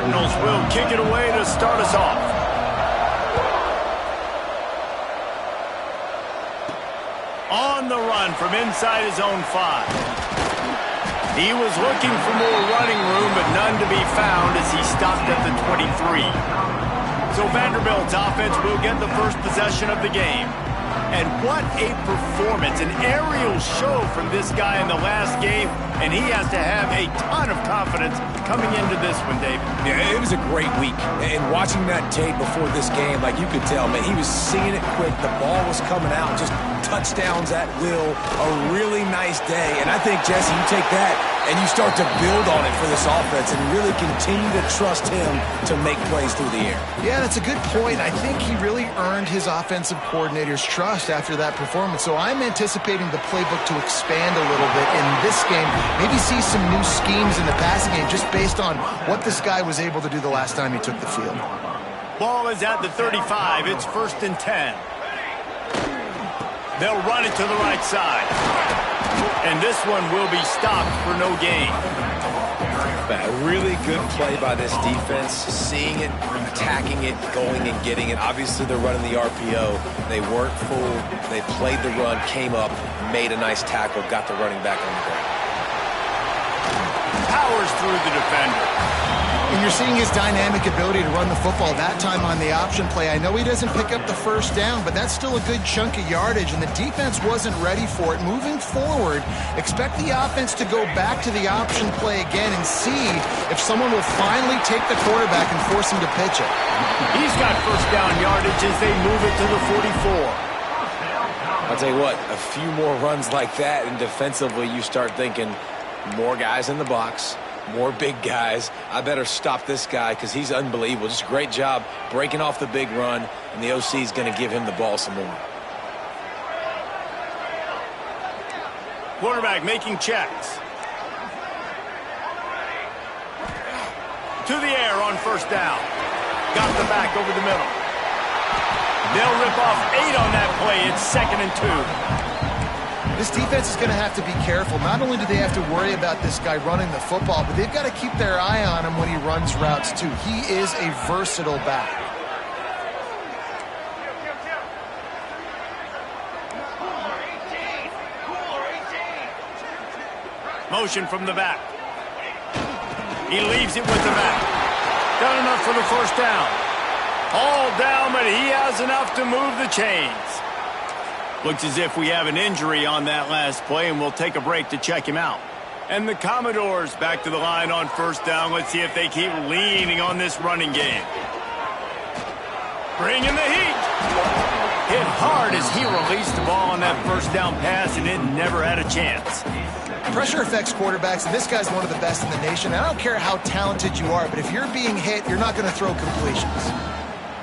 Cardinals will kick it away to start us off. On the run from inside his own 5. He was looking for more running room, but none to be found as he stopped at the 23. So Vanderbilt's offense will get the first possession of the game. And what a performance, an aerial show from this guy in the last game, and he has to have a ton of confidence coming into this one, David. Yeah, it was a great week. And watching that tape before this game, like you could tell, man, he was seeing it quick. The ball was coming out, just touchdowns at will. A really nice day. And I think, Jesse, you take that and you start to build on it for this offense and really continue to trust him to make plays through the air. Yeah, that's a good point. I think he really earned his offensive coordinator's trust after that performance. So I'm anticipating the playbook to expand a little bit in this game. Maybe see some new schemes in the passing game just based on what this guy was able to do the last time he took the field. Ball is at the 35. It's 1st and 10. They'll run it to the right side. And this one will be stopped for no gain. A really good play by this defense, seeing it, attacking it, going and getting it. Obviously, they're running the RPO. They weren't fooled. They played the run, came up, made a nice tackle, got the running back on the ground. Powers through the defender. And you're seeing his dynamic ability to run the football, that time on the option play. I know he doesn't pick up the first down, but that's still a good chunk of yardage, and the defense wasn't ready for it. Moving forward, expect the offense to go back to the option play again and see if someone will finally take the quarterback and force him to pitch it. He's got first down yardage as they move it to the 44. I'll tell you what, a few more runs like that, and defensively you start thinking more guys in the box, more big guys. I better stop this guy because he's unbelievable. Just a great job breaking off the big run, and the OC is going to give him the ball some more. Quarterback making checks. To the air on first down. Got the back over the middle. They'll rip off 8 on that play. It's 2nd and 2. This defense is going to have to be careful. Not only do they have to worry about this guy running the football, but they've got to keep their eye on him when he runs routes too. He is a versatile back. Motion from the back. He leaves it with the back. Done enough for the first down. All down, but he has enough to move the chains. Looks as if we have an injury on that last play, and we'll take a break to check him out. And the Commodores back to the line on first down. Let's see if they keep leaning on this running game. Bringing the heat. Hit hard as he released the ball on that first down pass, and it never had a chance. Pressure affects quarterbacks, and this guy's one of the best in the nation. I don't care how talented you are, but if you're being hit, you're not going to throw completions.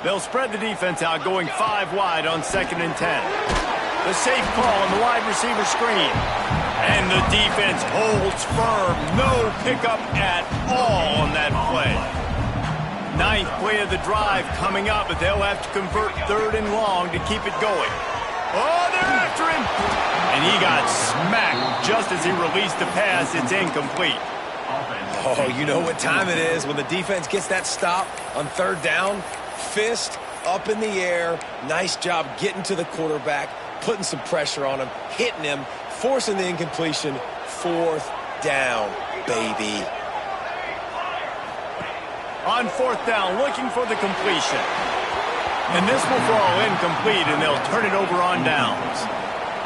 They'll spread the defense out, going 5 wide on 2nd and 10. The safe call on the wide receiver screen. And the defense holds firm. No pickup at all on that play. 9th play of the drive coming up, but they'll have to convert 3rd and long to keep it going. Oh, they're after him. And he got smacked just as he released the pass. It's incomplete. Oh, you know what time it is when the defense gets that stop on 3rd down. Fist up in the air. Nice job getting to the quarterback, putting some pressure on him, hitting him, forcing the incompletion. 4th down, baby. On 4th down, looking for the completion. And this will fall incomplete, and they'll turn it over on downs.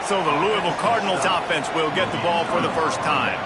So the Louisville Cardinals offense will get the ball for the first time.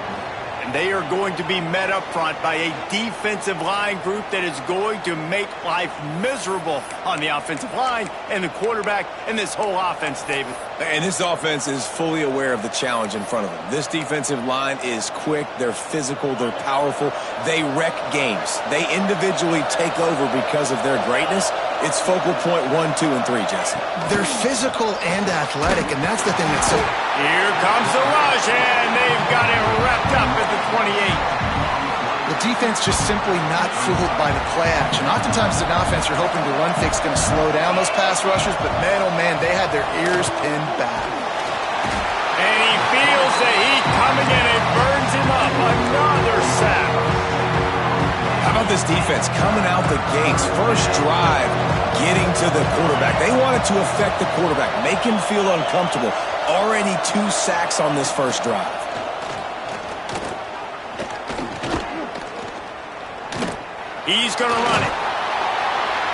And they are going to be met up front by a defensive line group that is going to make life miserable on the offensive line and the quarterback and this whole offense, David. And this offense is fully aware of the challenge in front of them. This defensive line is quick, they're physical, they're powerful. They wreck games. They individually take over because of their greatness. It's focal point 1, 2, and 3, Jesse. They're physical and athletic, and that's the thing that's so... Here comes the rush, and they've got it wrapped up at the 28. The defense just simply not fooled by the play action. Oftentimes, an offense you're hoping the run fake's going to slow down those pass rushers, but man, oh man, they had their ears pinned back. And he feels the heat coming in. It burns him up. Another sack. How about about this defense coming out the gates, first drive, getting to the quarterback. They wanted to affect the quarterback, make him feel uncomfortable. Already 2 sacks on this first drive. He's going to run it.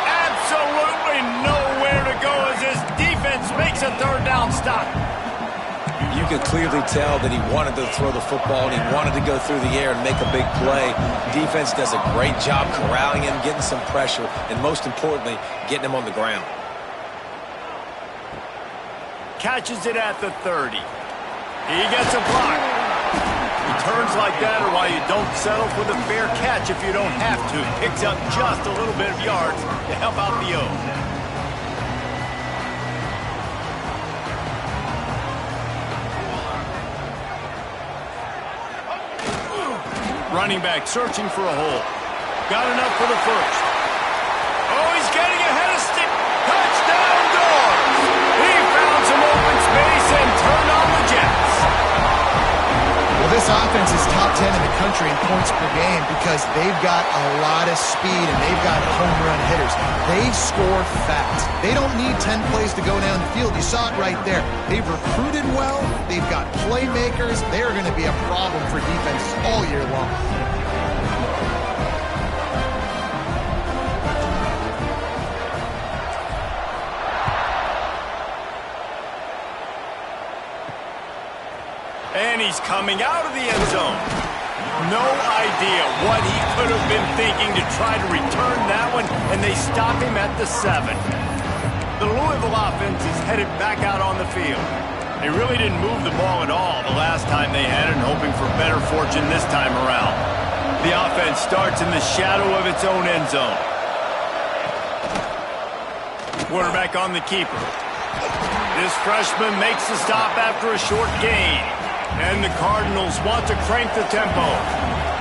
Absolutely nowhere to go as his defense makes a third down stop. You could clearly tell that he wanted to throw the football and he wanted to go through the air and make a big play. Defense does a great job corralling him, getting some pressure, and most importantly, getting him on the ground. Catches it at the 30. He gets a block. Returns like that are why you don't settle for the fair catch if you don't have to. Picks up just a little bit of yards to help out the O. Running back searching for a hole. Got enough for the first. Oh, he's getting ahead of stick. Touchdown Doors! He found some open space and turned on the Jets. Well, this offense is top 10 in the country in points per game because they've got a lot of speed and they've got home run hitters. They score fast. They don't need 10 plays to go down the field. You saw it right there. They've recruited well. They've got playmakers. They are going to be a problem for defenses all year long. And he's coming out of the end zone. No idea what he could have been thinking to try to return that one, and they stop him at the 7. The Louisville offense is headed back out on the field. They really didn't move the ball at all the last time they had it, and hoping for better fortune this time around. The offense starts in the shadow of its own end zone. Quarterback on the keeper. This freshman makes the stop after a short gain. And the Cardinals want to crank the tempo.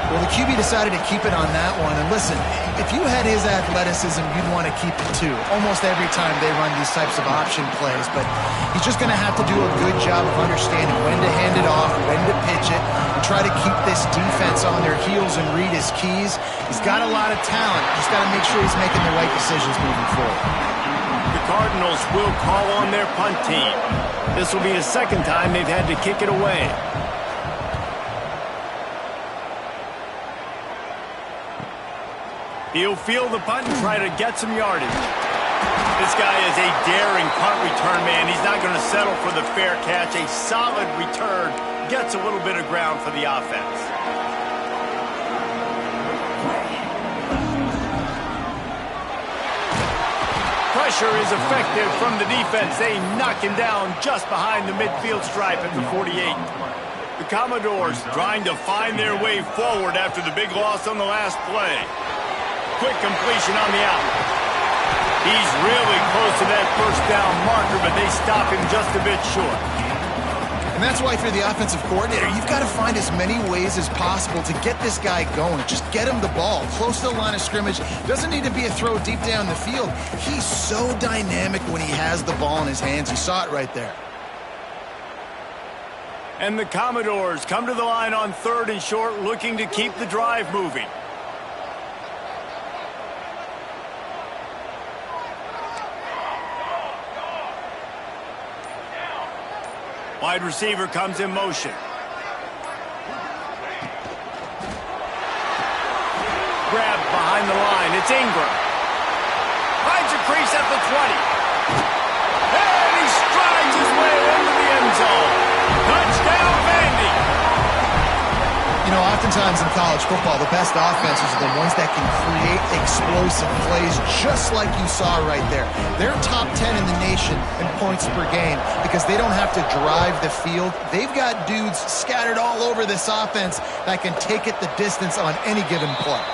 Well, the QB decided to keep it on that one. And listen, if you had his athleticism, you'd want to keep it too. Almost every time they run these types of option plays. But he's just going to have to do a good job of understanding when to hand it off, when to pitch it, and try to keep this defense on their heels and read his keys. He's got a lot of talent. He's got to make sure he's making the right decisions moving forward. The Cardinals will call on their punt team. This will be the second time they've had to kick it away. He'll field the punt and try to get some yardage. This guy is a daring punt return man. He's not going to settle for the fair catch. A solid return gets a little bit of ground for the offense. Pressure is effective from the defense. They knock him down just behind the midfield stripe at the 48. The Commodores trying to find their way forward after the big loss on the last play. Quick completion on the out. He's really close to that first down marker, but they stop him just a bit short. And that's why, if you're the offensive coordinator, you've got to find as many ways as possible to get this guy going. Just get him the ball close to the line of scrimmage. Doesn't need to be a throw deep down the field. He's so dynamic when he has the ball in his hands. You saw it right there. And the Commodores come to the line on 3rd and short, looking to keep the drive moving. Wide receiver comes in motion. Grab behind the line. It's Ingram. Finds a crease at the 20. And he strides his way into the end zone. Touchdown, Vandy. You know, oftentimes in college football, the best offenses are the ones that can create explosive plays just like you saw right there. They're top 10 in the nation in points per game because they don't have to drive the field. They've got dudes scattered all over this offense that can take it the distance on any given play.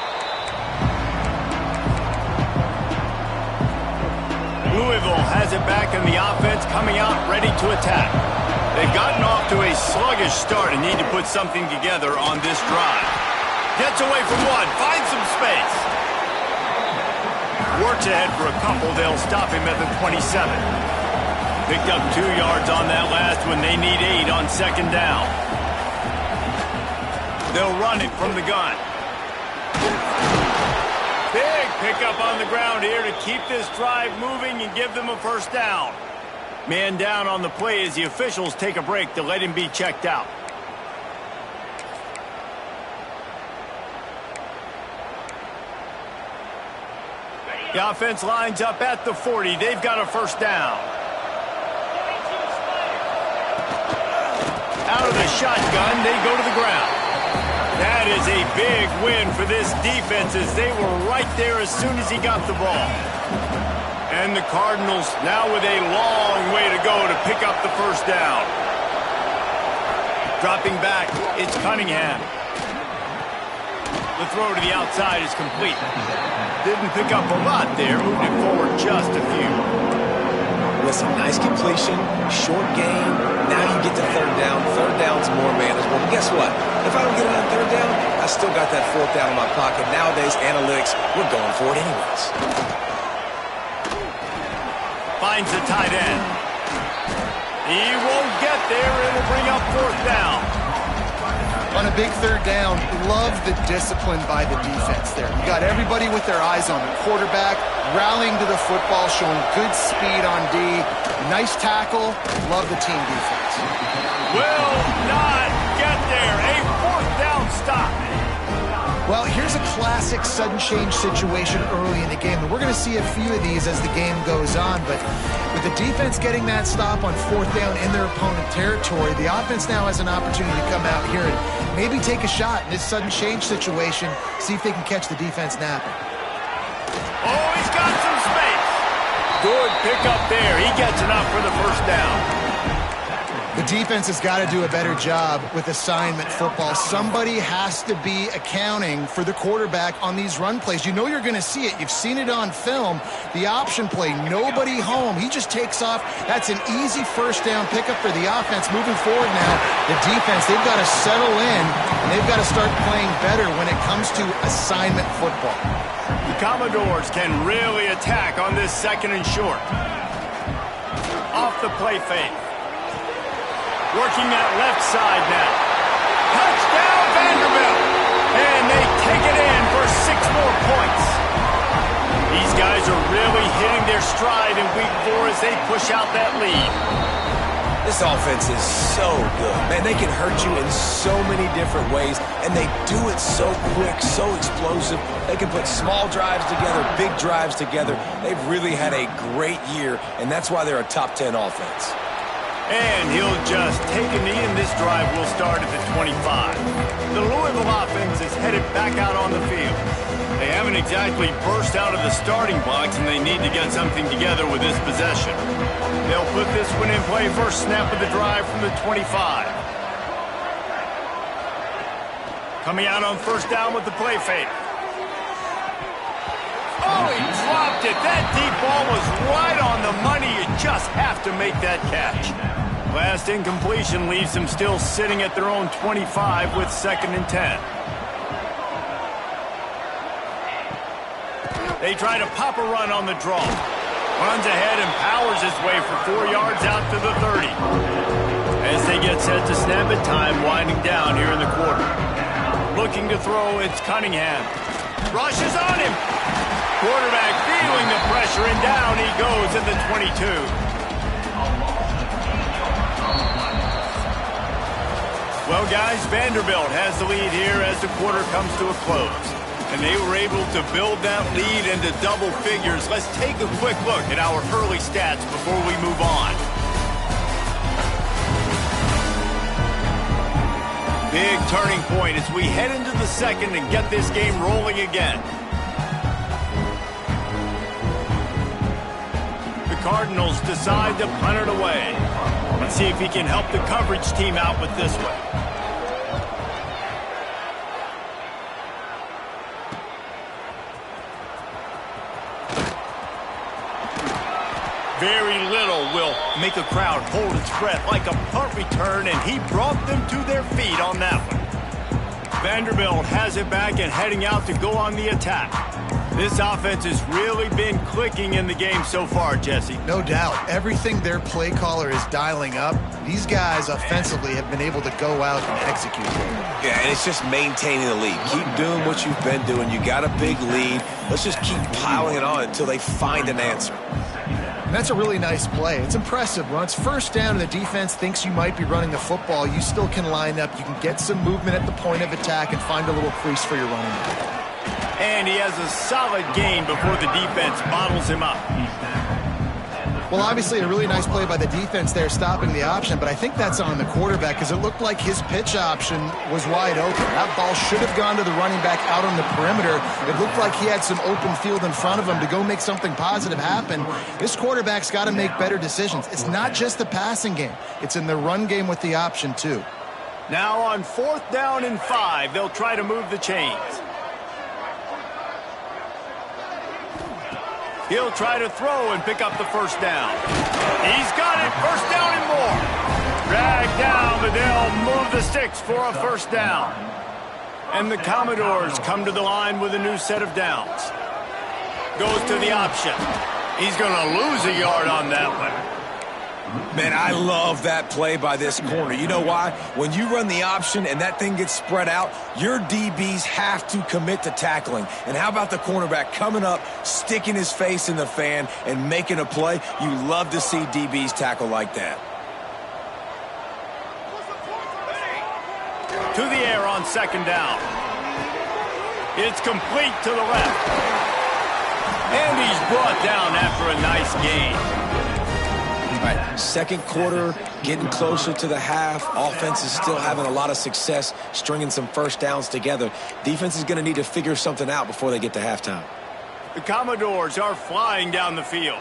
Louisville has it back in the offense, coming out ready to attack. They've gotten off to a sluggish start and need to put something together on this drive. Gets away from one, finds some space. Works ahead for a couple, they'll stop him at the 27. Picked up 2 yards on that last one. They need 8 on 2nd down. They'll run it from the gun. pick up on the ground here to keep this drive moving and give them a first down. Man down on the play as the officials take a break to let him be checked out. The offense lines up at the 40. They've got a first down. Out of the shotgun, they go to the ground. That is a big win for this defense as they were right there as soon as he got the ball. And the Cardinals now with a long way to go to pick up the first down. Dropping back, it's Cunningham. The throw to the outside is complete. Didn't pick up a lot there, moved it forward just a few. Listen, nice completion, short gain. Now you get to third down. Third down's more manageable. And guess what? If I don't get it on third down, I still got that fourth down in my pocket. Nowadays, analytics, we're going for it anyways. Finds the tight end. He won't get there. It'll bring up fourth down. On a big third down, love the discipline by the defense there. You got everybody with their eyes on the quarterback, rallying to the football, showing good speed on D. Nice tackle. Love the team defense. Will not get there. A fourth down stop. Well, here's a classic sudden change situation early in the game, and we're going to see a few of these as the game goes on, but with the defense getting that stop on fourth down in their opponent territory, the offense now has an opportunity to come out here and maybe take a shot in this sudden change situation, see if they can catch the defense napping. Oh, he's got some space. Good pickup there. He gets enough for the first down. The defense has got to do a better job with assignment football. Somebody has to be accounting for the quarterback on these run plays. You know you're going to see it. You've seen it on film. The option play, nobody home. He just takes off. That's an easy first down pickup for the offense. Moving forward now, the defense, they've got to settle in, and they've got to start playing better when it comes to assignment football. The Commodores can really attack on this second and short. Off the play fake. Working that left side now. Touchdown, Vanderbilt! And they take it in for 6 more points. These guys are really hitting their stride in week 4 as they push out that lead. This offense is so good. Man, they can hurt you in so many different ways, and they do it so quick, so explosive. They can put small drives together, big drives together. They've really had a great year, and that's why they're a top 10 offense. And he'll just take a knee, and this drive will start at the 25. The Louisville offense is headed back out on the field. They haven't exactly burst out of the starting blocks, and they need to get something together with this possession. They'll put this one in play first snap of the drive from the 25. Coming out on first down with the play fake. Oh, he dropped it. That deep ball was right on the money. You just have to make that catch. Last incompletion leaves them still sitting at their own 25 with 2nd and 10. They try to pop a run on the draw. Runs ahead and powers his way for 4 yards out to the 30. As they get set to snap it, time winding down here in the quarter. Looking to throw, it's Cunningham. Rushes on him. Quarterback feeling the pressure, and down he goes at the 22. Well, guys, Vanderbilt has the lead here as the quarter comes to a close. And they were able to build that lead into double figures. Let's take a quick look at our early stats before we move on. Big turning point as we head into the second and get this game rolling again. The Cardinals decide to punt it away. Let's see if he can help the coverage team out with this one. Very little will make a crowd hold its breath like a punt return, and he brought them to their feet on that one. Vanderbilt has it back and heading out to go on the attack. This offense has really been clicking in the game so far, Jesse. No doubt. Everything their play caller is dialing up, these guys offensively have been able to go out and execute. Yeah, and it's just maintaining the lead. Keep doing what you've been doing. You got a big lead. Let's just keep piling it on until they find an answer. And that's a really nice play. It's impressive. When it's first down and the defense thinks you might be running the football, you still can line up. You can get some movement at the point of attack and find a little crease for your running back. And he has a solid gain before the defense bottles him up. Well, obviously a really nice play by the defense there stopping the option, but I think that's on the quarterback because it looked like his pitch option was wide open. That ball should have gone to the running back out on the perimeter. It looked like he had some open field in front of him to go make something positive happen. This quarterback's got to make better decisions. It's not just the passing game. It's in the run game with the option, too. Now on 4th down and 5, they'll try to move the chains. He'll try to throw and pick up the first down. He's got it. First down and more. Dragged down, but they'll move the sticks for a first down. And the Commodores come to the line with a new set of downs. Goes to the option. He's going to lose a yard on that one. Man, I love that play by this corner. You know why? When you run the option and that thing gets spread out, your DBs have to commit to tackling. And how about the cornerback coming up, sticking his face in the fan, and making a play? You love to see DBs tackle like that. To the air on 2nd down. It's complete to the left. And he's brought down after a nice gain. All right, 2nd quarter, getting closer to the half. Offense is still having a lot of success stringing some first downs together. Defense is going to need to figure something out before they get to halftime. The Commodores are flying down the field.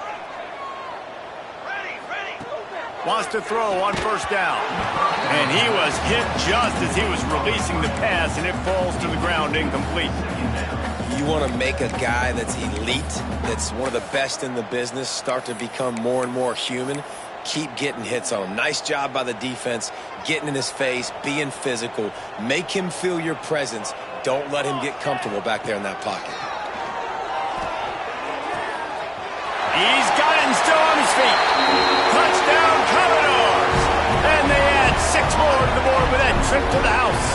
Wants to throw on 1st down. And he was hit just as he was releasing the pass, and it falls to the ground incomplete. You want to make a guy that's elite, that's one of the best in the business, start to become more and more human. Keep getting hits on him. Nice job by the defense, getting in his face, being physical. Make him feel your presence. Don't let him get comfortable back there in that pocket. He's got it and still on his feet. Touchdown, Commodores! And they add 6 more to the board with that trip to the house.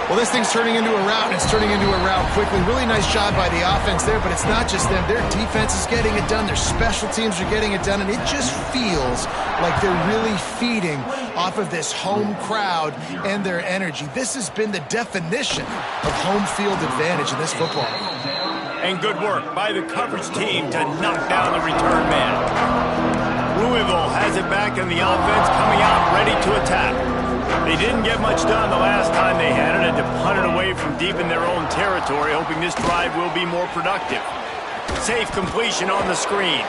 Well, this thing's turning into a rout, and it's turning into a rout quickly. Really nice job by the offense there, but it's not just them. Their defense is getting it done. Their special teams are getting it done, and it just feels like they're really feeding off of this home crowd and their energy. This has been the definition of home field advantage in this football game. And good work by the coverage team to knock down the return man. Louisville has it back in the offense, coming out ready to attack. They didn't get much done the last time they had it, and to punt it away from deep in their own territory, hoping this drive will be more productive. Safe completion on the screen.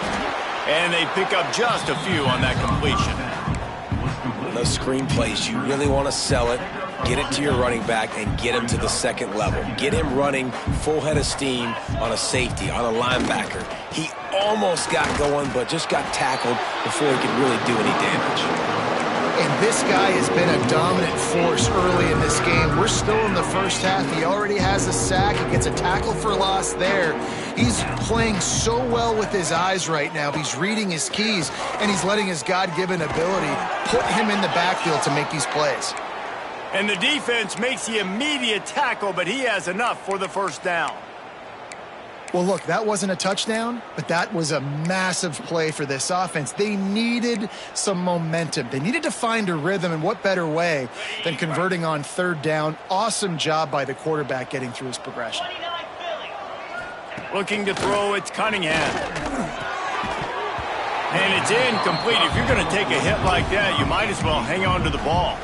And they pick up just a few on that completion. Those screen plays, you really want to sell it, get it to your running back, and get him to the 2nd level. Get him running full head of steam on a safety, on a linebacker. He almost got going, but just got tackled before he could really do any damage. And this guy has been a dominant force early in this game. We're still in the first half. He already has a sack. He gets a tackle for loss there. He's playing so well with his eyes right now. He's reading his keys, and he's letting his God-given ability put him in the backfield to make these plays. And the defense makes the immediate tackle, but he has enough for the first down. Well, look, that wasn't a touchdown, but that was a massive play for this offense. They needed some momentum. They needed to find a rhythm, and what better way than converting on 3rd down. Awesome job by the quarterback getting through his progression. Looking to throw, it's Cunningham. And it's incomplete. If you're going to take a hit like that, you might as well hang on to the ball.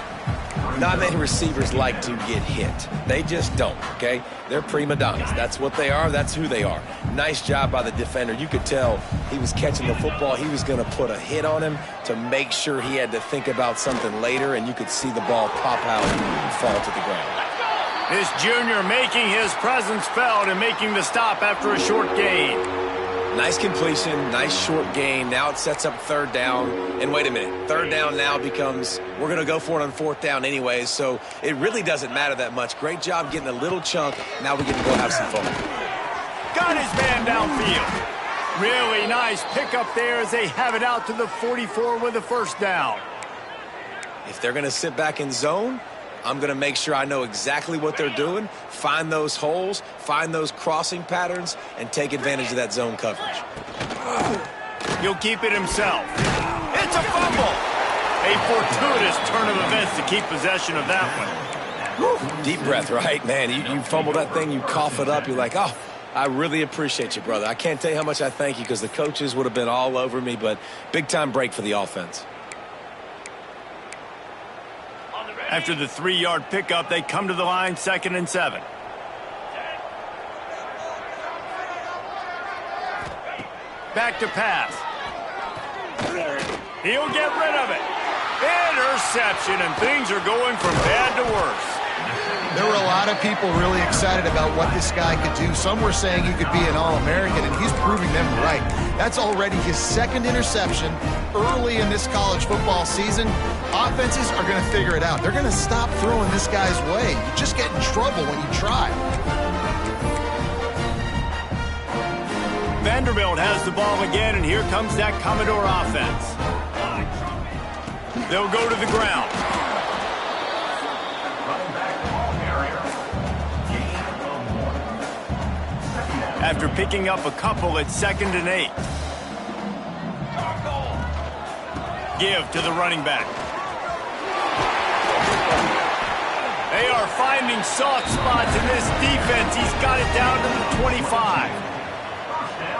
Not many receivers like to get hit. They just don't, okay? They're prima donnas. That's what they are. That's who they are. Nice job by the defender. You could tell he was catching the football. He was going to put a hit on him to make sure he had to think about something later, and you could see the ball pop out and fall to the ground. This junior making his presence felt and making the stop after a short gain. Nice completion, nice short gain. Now it sets up 3rd down. And wait a minute, 3rd down now becomes, we're going to go for it on 4th down anyways, so it really doesn't matter that much. Great job getting a little chunk. Now we get to go have some fun. got his man downfield. Really nice pickup there as they have it out to the 44 with a first down. If they're going to sit back in zone, I'm going to make sure I know exactly what they're doing, find those holes, find those crossing patterns, and take advantage of that zone coverage. He'll keep it himself. It's a fumble. A fortuitous turn of events to keep possession of that one. Deep breath, right? Man, you fumble that thing, you cough it up, you're like, oh, I really appreciate you, brother. I can't tell you how much I thank you because the coaches would have been all over me, but big-time break for the offense. After the 3-yard pickup, they come to the line, 2nd and 7. Back to pass. He'll get rid of it. Interception, and things are going from bad to worse. There were a lot of people really excited about what this guy could do. Some were saying he could be an All-American, and he's proving them right. That's already his 2nd interception early in this college football season. Offenses are going to figure it out. They're going to stop throwing this guy's way. You just get in trouble when you try. Vanderbilt has the ball again, and here comes that Commodore offense. They'll go to the ground. After picking up a couple at 2nd and 8. Give to the running back. They are finding soft spots in this defense. He's got it down to the 25.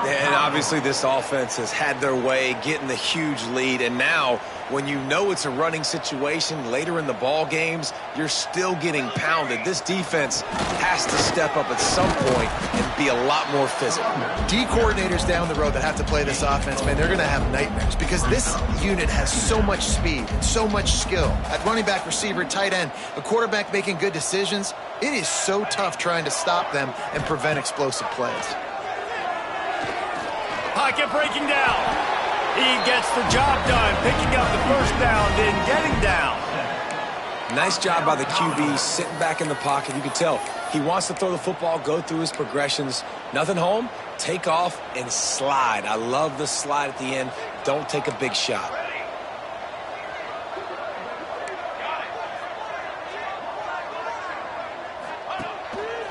And obviously this offense has had their way, getting the huge lead, and now when you know it's a running situation later in the ball games, you're still getting pounded. This defense has to step up at some point and be a lot more physical. D coordinators down the road that have to play this offense, man, they're going to have nightmares because this unit has so much speed and so much skill. At running back, receiver, tight end, a quarterback making good decisions, it is so tough trying to stop them and prevent explosive plays. Pocket breaking down. He gets the job done, picking up the first down, then getting down. Nice job by the QB, sitting back in the pocket. You can tell he wants to throw the football, go through his progressions. Nothing home, take off, and slide. I love the slide at the end. Don't take a big shot.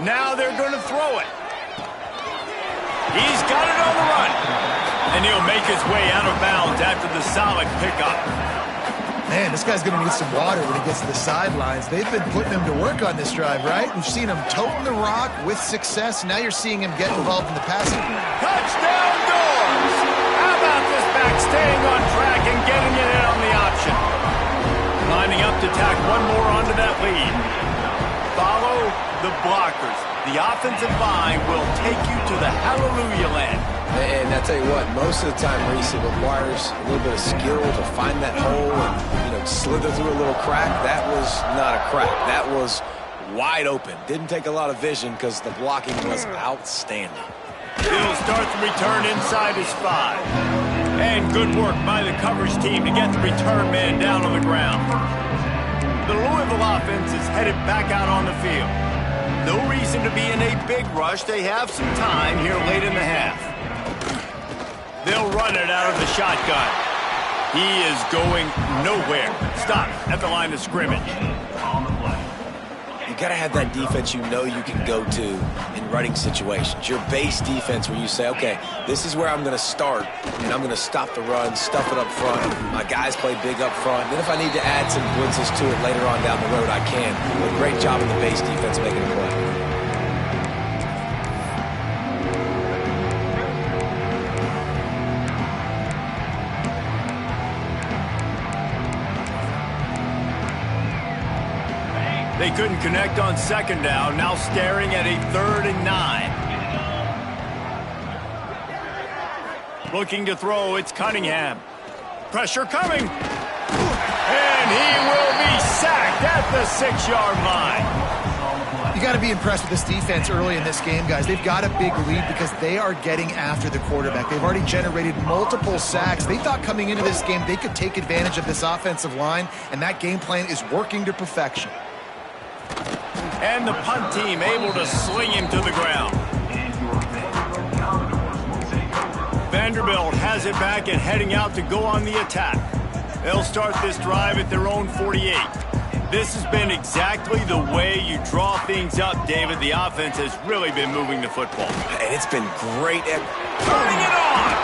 Now they're going to throw it. He's got it on the run. And he'll make his way out of bounds after the solid pickup. Man, this guy's going to need some water when he gets to the sidelines. They've been putting him to work on this drive, right? We've seen him toting the rock with success. Now you're seeing him get involved in the passing. Touchdown, Doors! How about this back staying on track and getting it in on the option? Lining up to tack one more onto that lead. Follow the blockers. The offensive line will take you to the hallelujah land. And I tell you what, most of the time, Reese, it requires a little bit of skill to find that hole and, slither through a little crack. That was not a crack. That was wide open. Didn't take a lot of vision because the blocking was outstanding. He'll start the return inside his 5. And good work by the coverage team to get the return man down on the ground. The Louisville offense is headed back out on the field. No reason to be in a big rush. They have some time here late in the half. They'll run it out of the shotgun. He is going nowhere. Stop at the line of scrimmage. You got to have that defense you know you can go to in running situations. Your base defense where you say, okay, this is where I'm going to start, and I'm going to stop the run, stuff it up front. My guys play big up front. Then if I need to add some blitzes to it later on down the road, I can. But great job in the base defense making a play. They couldn't connect on 2nd down, now staring at a 3rd and 9. Looking to throw, it's Cunningham. Pressure coming. And he will be sacked at the 6-yard line. You got to be impressed with this defense early in this game, guys. They've got a big lead because they are getting after the quarterback. They've already generated multiple sacks. They thought coming into this game they could take advantage of this offensive line, and that game plan is working to perfection. And the punt team able to sling him to the ground. Vanderbilt has it back and heading out to go on the attack. They'll start this drive at their own 48. This has been exactly the way you draw things up, David. The offense has really been moving the football. And it's been great at turning it on.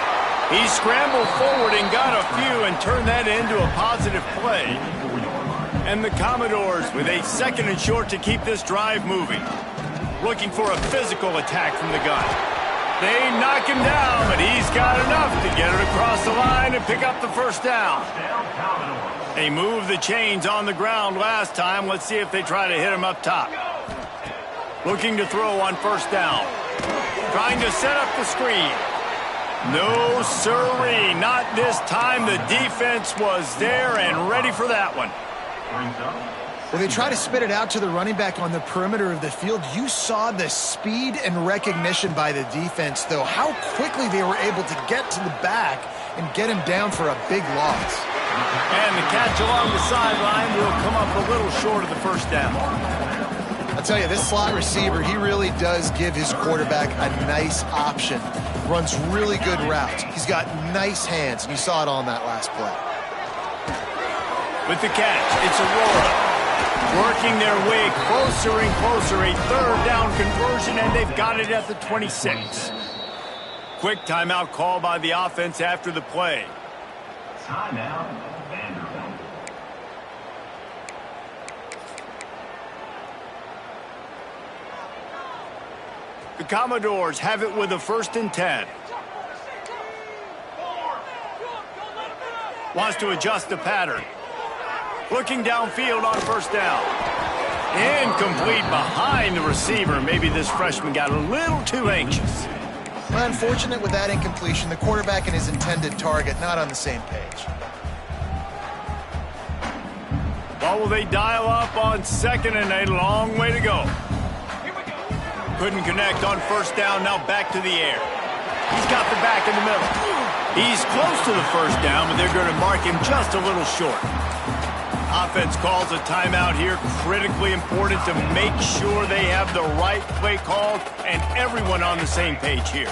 He scrambled forward and got a few and turned that into a positive play. And the Commodores with a 2nd and short to keep this drive moving. Looking for a physical attack from the gun. They knock him down, but he's got enough to get it across the line and pick up the first down. They moved the chains on the ground last time. Let's see if they try to hit him up top. Looking to throw on first down. Trying to set up the screen. No sirree, not this time. The defense was there and ready for that one. Well, they try to spit it out to the running back on the perimeter of the field. You saw the speed and recognition by the defense, though, how quickly they were able to get to the back and get him down for a big loss. And the catch along the sideline will come up a little short of the first down. I'll tell you, this slot receiver, he really does give his quarterback a nice option. Runs really good routes. He's got nice hands, and you saw it on that last play. With the catch, it's Aurora. Working their way closer and closer, a 3rd down conversion, and they've got it at the 26. Quick timeout call by the offense after the play. Timeout, Vanderbilt. The Commodores have it with a 1st and 10. Wants to adjust the pattern. Looking downfield on first down. Incomplete behind the receiver. Maybe this freshman got a little too anxious. Well, unfortunate with that incompletion. The quarterback and his intended target not on the same page. Well, will they dial up on 2nd and a long way to go? Couldn't connect on first down. Now back to the air. He's got the back in the middle. He's close to the first down, but they're going to mark him just a little short. Offense calls a timeout here. Critically important to make sure they have the right play called and everyone on the same page here.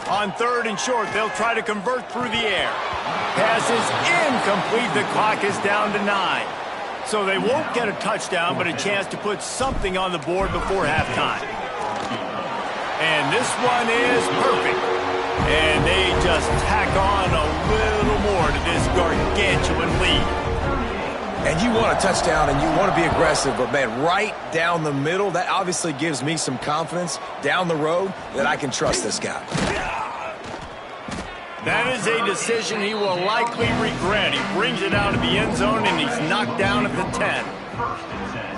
On 3rd and short, they'll try to convert through the air. Pass is incomplete. The clock is down to 9. So they won't get a touchdown, but a chance to put something on the board before halftime. And this one is perfect. And they just tack on a little more to this gargantuan lead. And you want a touchdown and you want to be aggressive, but, man, right down the middle, that obviously gives me some confidence down the road that I can trust this guy. That is a decision he will likely regret. He brings it out of the end zone, and he's knocked down at the 10.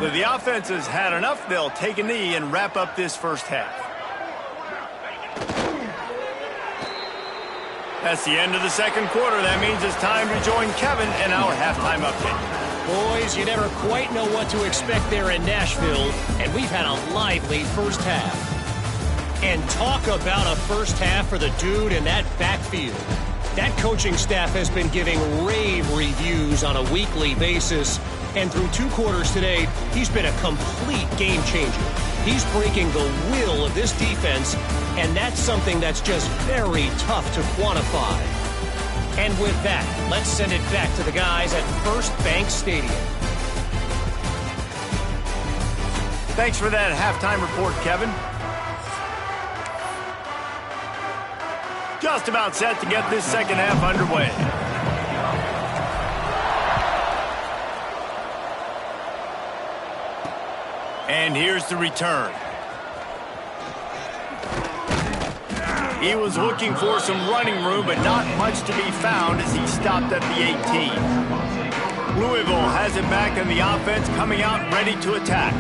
So the offense has had enough. They'll take a knee and wrap up this first half. That's the end of the 2nd quarter. That means it's time to join Kevin and our halftime update. Boys, you never quite know what to expect there in Nashville, and we've had a lively first half. And talk about a first half for the dude in that backfield. That coaching staff has been giving rave reviews on a weekly basis, and through 2 quarters today, he's been a complete game changer. He's breaking the will of this defense, and that's something that's just very tough to quantify. And with that, let's send it back to the guys at First Bank Stadium. Thanks for that halftime report, Kevin. Just about set to get this second half underway. And here's the return. He was looking for some running room, but not much to be found as he stopped at the 18. Louisville has it back in the offense, coming out ready to attack.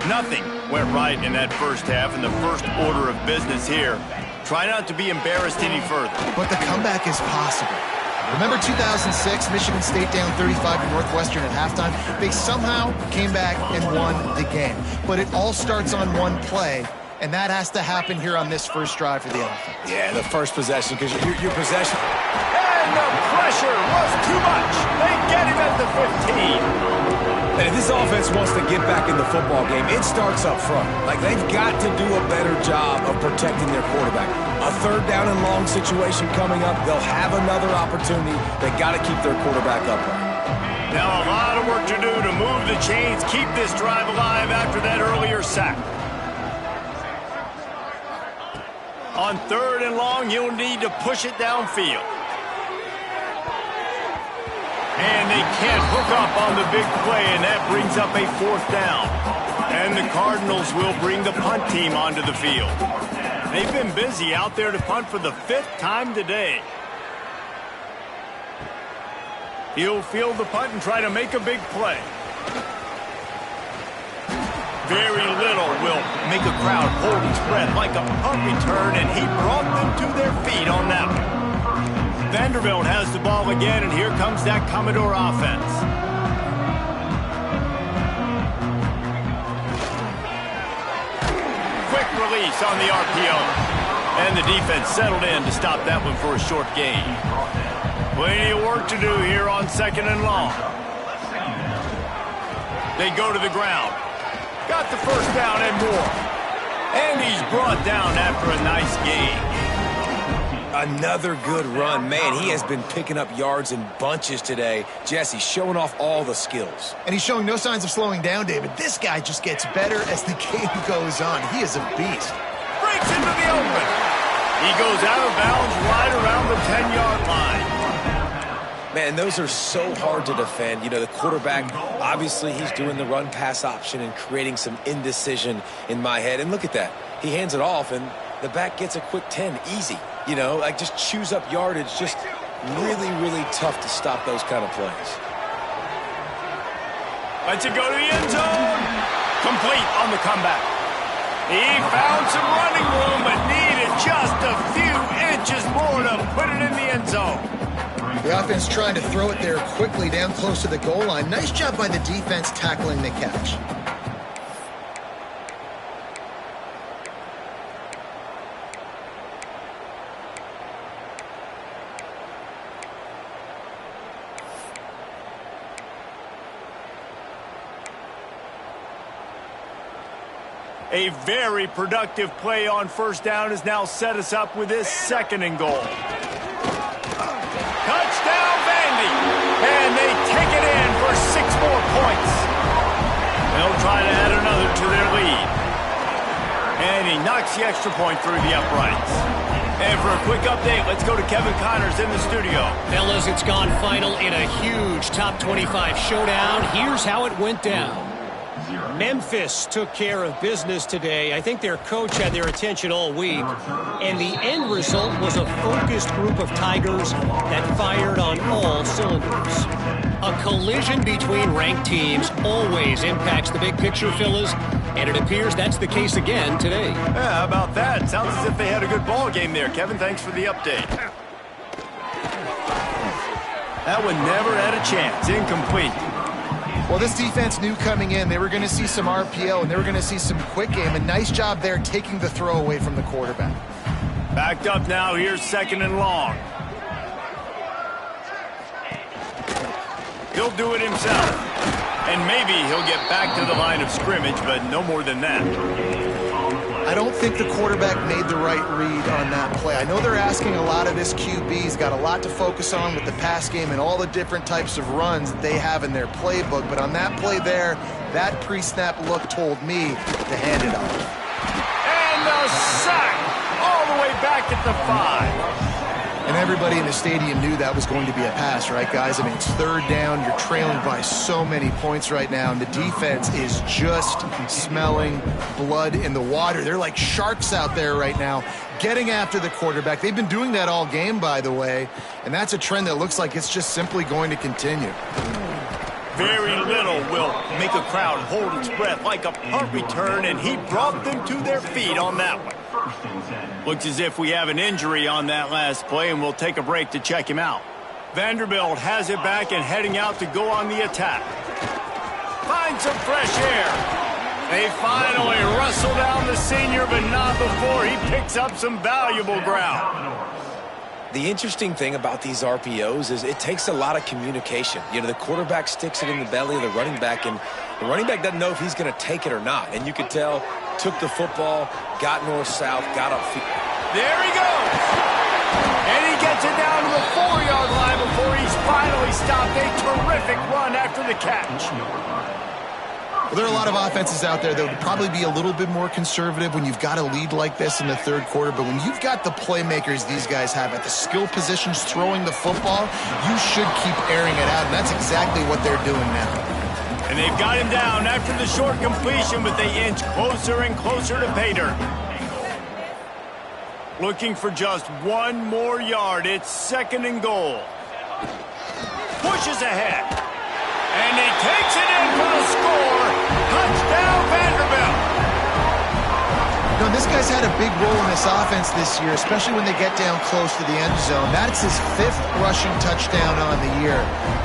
Nothing went right in that first half, in the first order of business here. Try not to be embarrassed any further. But the comeback is possible. Remember 2006, Michigan State down 35 to Northwestern at halftime? They somehow came back and won the game. But it all starts on one play, and that has to happen here on this first drive for the offense. Yeah, the first possession, because your possession. And the pressure was too much. They get him at the 15. And if this offense wants to get back in the football game, it starts up front. Like, they've got to do a better job of protecting their quarterback. A third down and long situation coming up, they'll have another opportunity. They got to keep their quarterback upright. Now a lot of work to do to move the chains, keep this drive alive after that earlier sack. On 3rd and long, you'll need to push it downfield. And they can't hook up on the big play, and that brings up a 4th down. And the Cardinals will bring the punt team onto the field. They've been busy out there to punt for the 5th time today. He'll field the punt and try to make a big play. Very little will make a crowd hold its breath like a punt return, and he brought them to their feet on that one. Vanderbilt has the ball again, and here comes that Commodore offense. Quick release on the RPO. And the defense settled in to stop that one for a short gain. Plenty of work to do here on 2nd and long. They go to the ground. Got the 1st down and more. And he's brought down after a nice gain. Another good run. Man, he has been picking up yards in bunches today. Jesse showing off all the skills. And he's showing no signs of slowing down, David. This guy just gets better as the game goes on. He is a beast. Breaks into the open. He goes out of bounds right around the 10-yard line. Man, those are so hard to defend. You know, the quarterback, obviously he's doing the run-pass option and creating some indecision in my head. And look at that. He hands it off, and the back gets a quick 10. Easy. You know, like just chews up yardage. Just really, really tough to stop those kind of plays. Lets it go to the end zone. Complete on the comeback. He found some running room, but needed just a few inches more to put it in the end zone. The offense trying to throw it there quickly down close to the goal line. Nice job by the defense tackling the catch. A very productive play on 1st down has now set us up with this 2nd and goal. Touchdown, Vandy! And they take it in for 6 more points. They'll try to add another to their lead. And he knocks the extra point through the uprights. And for a quick update, let's go to Kevin Connors in the studio. Fellas, it's gone final in a huge top 25 showdown. Here's how it went down. Memphis took care of business today. I think their coach had their attention all week. And the end result was a focused group of Tigers that fired on all cylinders. A collision between ranked teams always impacts the big picture, fellas. And it appears that's the case again today. Yeah, how about that? Sounds as if they had a good ball game there. Kevin, thanks for the update. That one never had a chance. Incomplete. Well, this defense knew coming in they were going to see some RPO and they were going to see some quick game. A nice job there taking the throw away from the quarterback. Backed up now. Here's 2nd and long. He'll do it himself. And maybe he'll get back to the line of scrimmage, but no more than that. I don't think the quarterback made the right read on that play. I know they're asking a lot of this QB. He's got a lot to focus on with the pass game and all the different types of runs that they have in their playbook. But on that play there, that pre-snap look told me to hand it off. And a sack all the way back at the 5. And everybody in the stadium knew that was going to be a pass, right, guys? I mean, it's 3rd down. You're trailing by so many points right now, and the defense is just smelling blood in the water. They're like sharks out there right now, getting after the quarterback. They've been doing that all game, by the way, and that's a trend that looks like it's just simply going to continue. Very little will make a crowd hold its breath like a punt return, and he brought them to their feet on that one. Looks as if we have an injury on that last play, and we'll take a break to check him out. Vanderbilt has it back and heading out to go on the attack. Find some fresh air. They finally wrestle down the senior, but not before he picks up some valuable ground. The interesting thing about these RPOs is it takes a lot of communication. You know, the quarterback sticks it in the belly of the running back, and the running back doesn't know if he's going to take it or not. And you could tell, took the football, got north-south, got upfield. There he goes. And he gets it down to the 4-yard line before he's finally stopped. A terrific run after the catch. Well, there are a lot of offenses out there that would probably be a little bit more conservative when you've got a lead like this in the third quarter. But when you've got the playmakers these guys have at the skill positions throwing the football, you should keep airing it out. And that's exactly what they're doing now. And they've got him down after the short completion, but they inch closer and closer to pay dirt. Looking for just one more yard. It's 2nd and goal. Pushes ahead. And he takes it in for the score. Touchdown, Vanderbilt. You know, this guy's had a big role in this offense this year, especially when they get down close to the end zone. That's his 5th rushing touchdown on the year.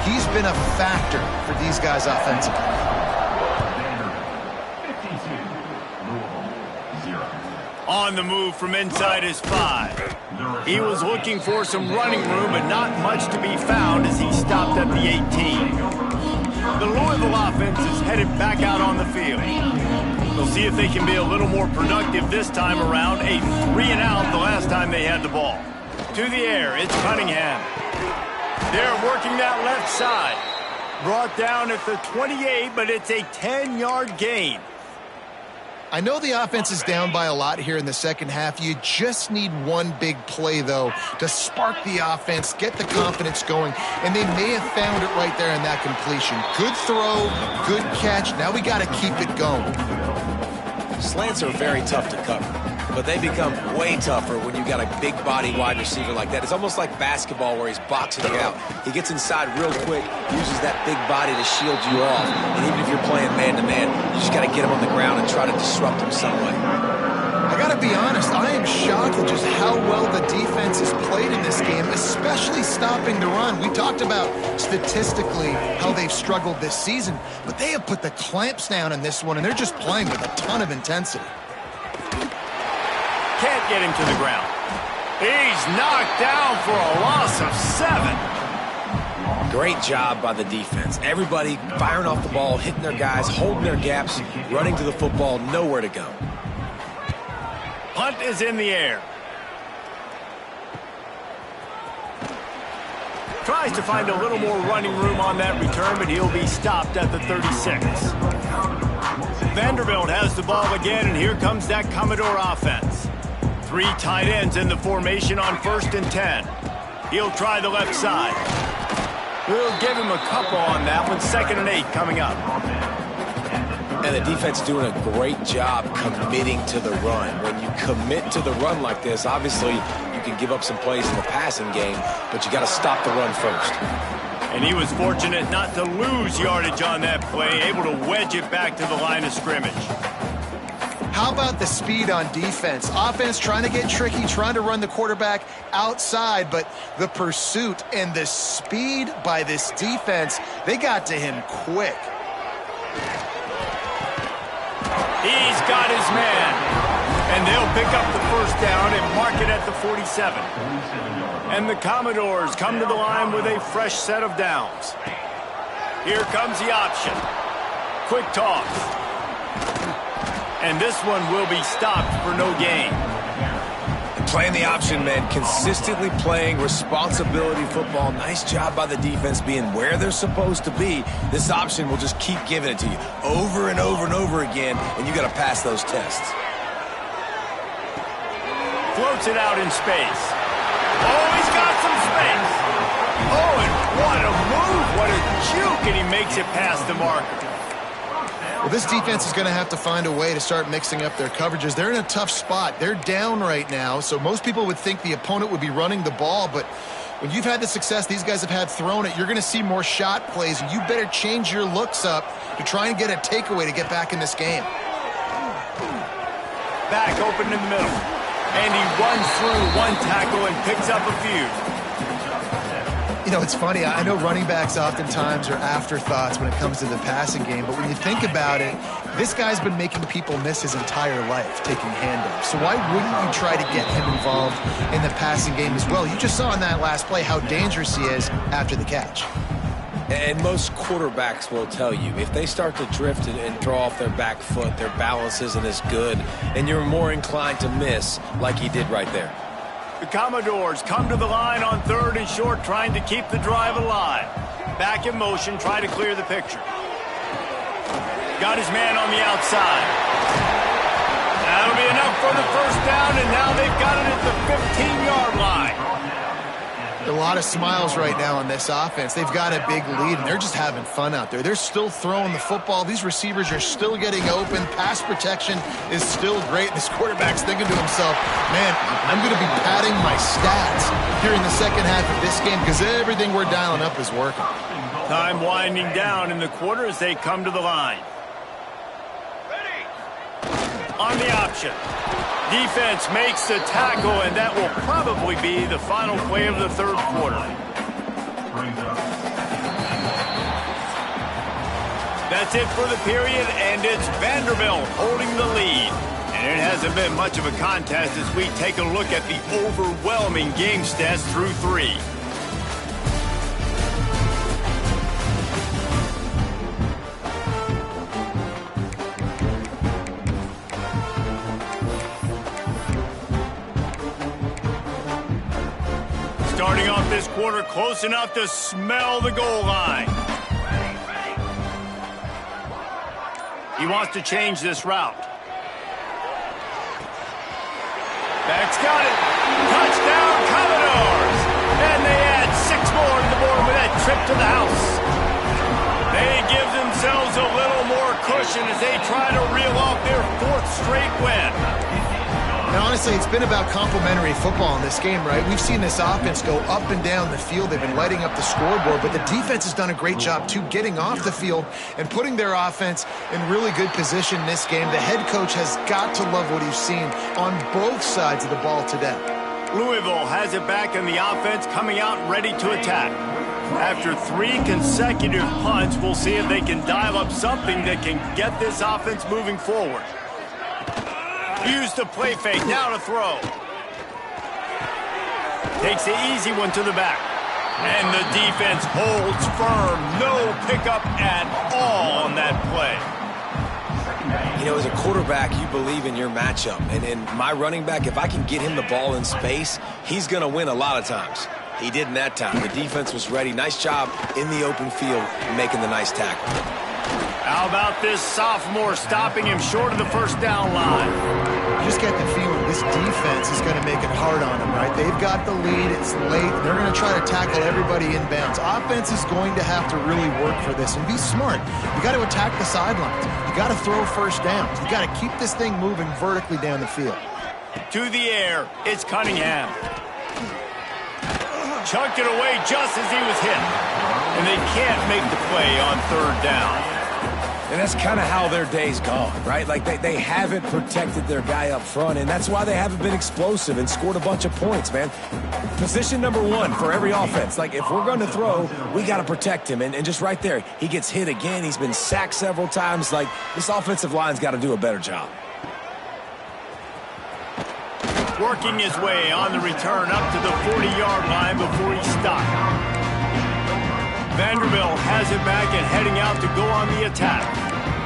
He's been a factor for these guys offensively. On the move from inside his 5. He was looking for some running room, but not much to be found as he stopped at the 18. The Louisville offense is headed back out on the field. They'll see if they can be a little more productive this time around. A 3-and-out the last time they had the ball. To the air, it's Cunningham. They're working that left side. Brought down at the 28, but it's a 10-yard gain. I know the offense is down by a lot here in the second half. You just need one big play, though, to spark the offense, get the confidence going, and they may have found it right there in that completion. Good throw, good catch. Now we got to keep it going. Slants are very tough to cover, but they become way tougher when you got a big body wide receiver like that. It's almost like basketball where he's boxing you out. He gets inside real quick, uses that big body to shield you off. And even if you're playing man-to-man, you just got to get him on the ground and try to disrupt him some way. I got to be honest, I am shocked at just how well the defense has played in this game, especially stopping the run. We talked about statistically how they've struggled this season, but they have put the clamps down in this one, and they're just playing with a ton of intensity. Can't get him to the ground. He's knocked down for a loss of 7. Great job by the defense. Everybody firing off the ball, hitting their guys, holding their gaps, running to the football, nowhere to go. Punt is in the air. Tries to find a little more running room on that return, but he'll be stopped at the 36. Vanderbilt has the ball again, and here comes that Commodore offense. 3 tight ends in the formation on 1st and 10. He'll try the left side. We'll give him a couple on that one. 2nd and 8 coming up. And the defense doing a great job committing to the run. When you commit to the run like this, obviously you can give up some plays in the passing game, but you got to stop the run first. And he was fortunate not to lose yardage on that play, able to wedge it back to the line of scrimmage. How about the speed on defense? Offense trying to get tricky, trying to run the quarterback outside, but the pursuit and the speed by this defense, they got to him quick. He's got his man. And they'll pick up the first down and mark it at the 47. And the Commodores come to the line with a fresh set of downs. Here comes the option. Quick toss. And this one will be stopped for no gain. Playing the option, man, consistently playing responsibility football. Nice job by the defense being where they're supposed to be. This option will just keep giving it to you over and over and over again, and you got to pass those tests. Floats it out in space. Oh, he's got some space. Oh, and what a move. What a juke, and he makes it past the marker. Well, this defense is going to have to find a way to start mixing up their coverages. They're in a tough spot. They're down right now, so most people would think the opponent would be running the ball, but when you've had the success these guys have had throwing it, you're going to see more shot plays, and you better change your looks up to try and get a takeaway to get back in this game. Back open in the middle. And he runs through one tackle and picks up a few. You know, it's funny. I know running backs oftentimes are afterthoughts when it comes to the passing game, but when you think about it, this guy's been making people miss his entire life taking handoffs. So why wouldn't you try to get him involved in the passing game as well? You just saw in that last play how dangerous he is after the catch. And most quarterbacks will tell you, if they start to drift and throw off their back foot, their balance isn't as good, and you're more inclined to miss like he did right there. The Commodores come to the line on 3rd and short, trying to keep the drive alive. Back in motion, try to clear the picture. Got his man on the outside. That'll be enough for the first down, and now they've got it at the 15-yard line. A lot of smiles right now on this offense. They've got a big lead, and they're just having fun out there. They're still throwing the football. These receivers are still getting open. Pass protection is still great. This quarterback's thinking to himself, man, I'm going to be padding my stats here in the second half of this game because everything we're dialing up is working. Time winding down in the quarter as they come to the line. On the option. Defense makes the tackle, and that will probably be the final play of the 3rd quarter. That's it for the period, and it's Vanderbilt holding the lead. And it hasn't been much of a contest as we take a look at the overwhelming game stats through 3. Starting off this quarter close enough to smell the goal line. He wants to change this route. Back's got it. Touchdown, Commodores. And they add 6 more to the board with that trip to the house. They give themselves a little more cushion as they try to reel off their 4th straight win. And honestly, it's been about complementary football in this game, right? We've seen this offense go up and down the field. They've been lighting up the scoreboard, but the defense has done a great job, too, getting off the field and putting their offense in really good position in this game. The head coach has got to love what he's seen on both sides of the ball today. Louisville has it back in the offense, coming out ready to attack. After 3 consecutive punts, we'll see if they can dial up something that can get this offense moving forward. Use the play fake, now to throw. Takes the easy one to the back. And the defense holds firm. No pickup at all on that play. You know, as a quarterback, you believe in your matchup. And in my running back, if I can get him the ball in space, he's going to win a lot of times. He didn't that time. The defense was ready. Nice job in the open field making the nice tackle. How about this sophomore stopping him short of the first down line? You just get the feeling this defense is going to make it hard on them, right? They've got the lead. It's late. They're going to try to tackle everybody inbounds. Offense is going to have to really work for this and be smart. You got to attack the sidelines. You got to throw first downs. You got to keep this thing moving vertically down the field. To the air, it's Cunningham. Chucked it away just as he was hit. And they can't make the play on 3rd down. And that's kind of how their day's gone, right? Like they haven't protected their guy up front, and that's why they haven't been explosive and scored a bunch of points, man. Position number 1 for every offense. Like, if we're going to throw, we got to protect him. And just right there, he gets hit again. He's been sacked several times. Like, this offensive line's got to do a better job. Working his way on the return up to the 40-yard line before he stopped. Vanderbilt has it back and heading out to go on the attack.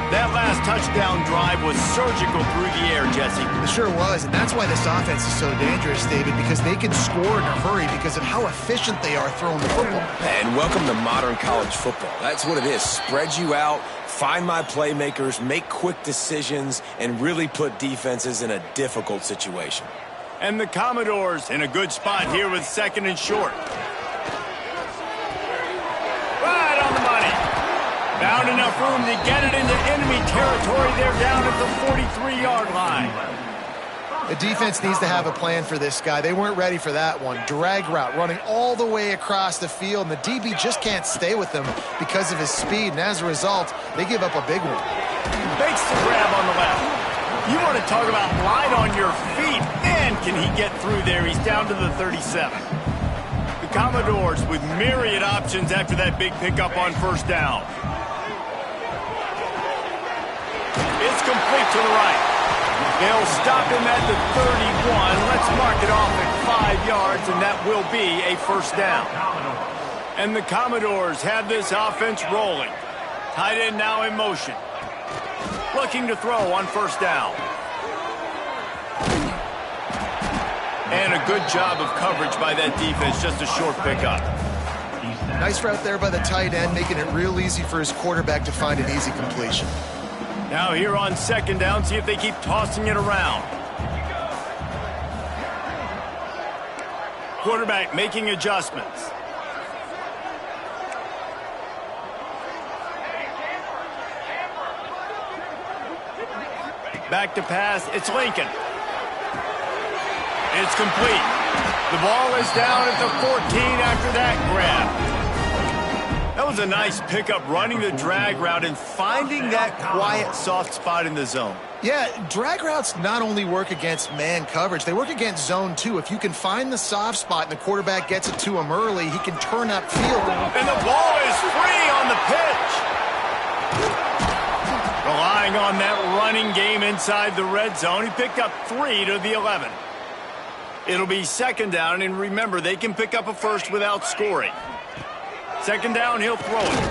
That last touchdown drive was surgical through the air, Jesse. It sure was, and that's why this offense is so dangerous, David, because they can score in a hurry because of how efficient they are throwing the football. And welcome to modern college football. That's what it is. Spread you out, find my playmakers, make quick decisions, and really put defenses in a difficult situation. And the Commodores in a good spot here with 2nd and short. Right on the money. Found enough room to get it into enemy territory. They're down at the 43-yard line. The defense needs to have a plan for this guy. They weren't ready for that one. Drag route running all the way across the field, and the DB just can't stay with him because of his speed, and as a result, they give up a big one. Makes the grab on the left. You want to talk about light on your feet. Man, can he get through there. He's down to the 37. The Commodores with myriad options after that big pickup on first down. It's complete to the right. They'll stop him at the 31. Let's mark it off at 5 yards, and that will be a first down. And the Commodores have this offense rolling. Tight end now in motion. Looking to throw on first down. And a good job of coverage by that defense, just a short pickup. Nice route there by the tight end, making it real easy for his quarterback to find an easy completion. Now here on second down, see if they keep tossing it around. Quarterback making adjustments. Back to pass, it's Lincoln. It's complete. The ball is down at the 14 after that grab. That was a nice pickup, running the drag route and finding that quiet, soft spot in the zone. Yeah, drag routes not only work against man coverage, they work against zone too. If you can find the soft spot and the quarterback gets it to him early, he can turn upfield. And the ball is free on the pitch. Relying on that running game inside the red zone, he picked up 3 to the 11. It'll be second down, and remember, they can pick up a first without scoring. Second down, he'll throw it.